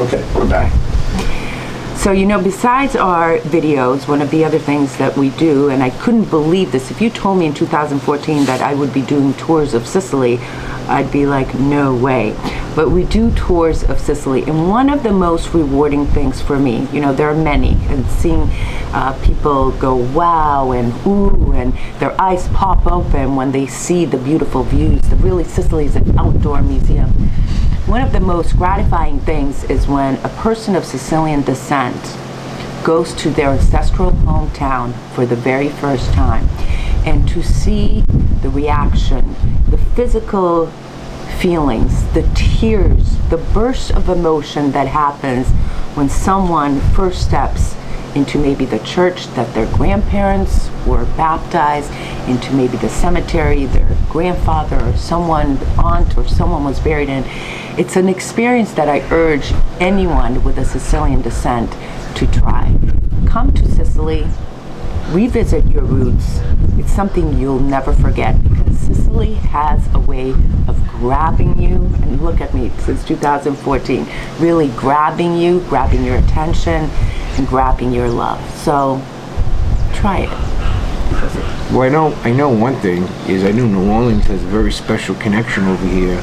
Okay, we're back. So, you know, besides our videos, one of the other things that we do, and I couldn't believe this, if you told me in 2014 that I would be doing tours of Sicily, I'd be like, no way. But we do tours of Sicily, and one of the most rewarding things for me, you know, there are many, and seeing people go wow and ooh, and their eyes pop open when they see the beautiful views. Really, Sicily is an outdoor museum. One of the most gratifying things is when a person of Sicilian descent goes to their ancestral hometown for the very first time, and to see the reaction, the physical feelings, the tears, the burst of emotion that happens when someone first steps into maybe the church that their grandparents were baptized, into maybe the cemetery their grandfather or someone, aunt or someone was buried in. It's an experience that I urge anyone with a Sicilian descent to try. Come to Sicily, revisit your roots. It's something you'll never forget, because Sicily has a way of grabbing you, and look at me since 2014, really grabbing you, grabbing your attention, and grabbing your love. So try it. Well, I know one thing is I know New Orleans has a very special connection over here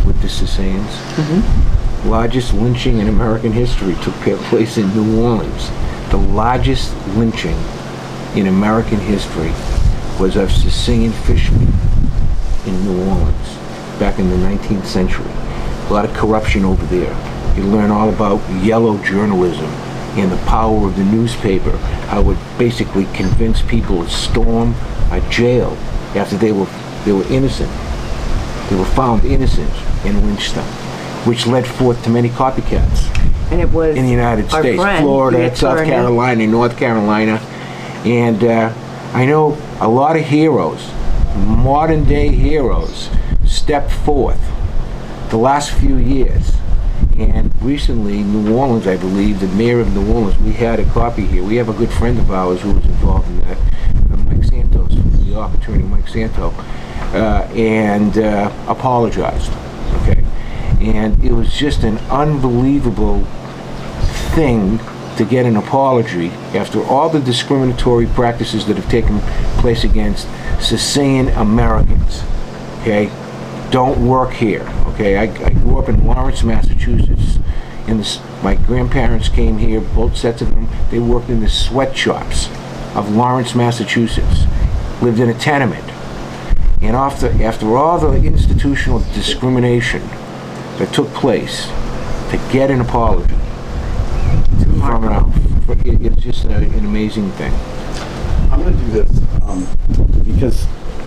with the Sicilians. Mm-hmm. Largest lynching in American history took place in New Orleans. The largest lynching in American history was of Sicilian fishermen in New Orleans back in the 19th century. A lot of corruption over there. You learn all about yellow journalism and the power of the newspaper, how it basically convinced people to storm a jail after they were innocent. They were found innocent and lynched them, which led forth to many copycats. And it was in the United States, friend, Florida, South Carolina, North Carolina. And I know a lot of heroes, modern day heroes, stepped forth the last few years. And recently, New Orleans, I believe, the mayor of New Orleans, we had a copy here. We have a good friend of ours who was involved in that, Mike Santos from New York, attorney Mike Santos, and apologized, okay? And it was just an unbelievable thing to get an apology after all the discriminatory practices that have taken place against Sicilian Americans, okay? Don't work here, okay? I grew up in Lawrence, Massachusetts. My grandparents came here, both sets of them. They worked in the sweatshops of Lawrence, Massachusetts. Lived in a tenement. And after all the institutional discrimination that took place, to get an apology from it's just an amazing thing. I'm going to do this because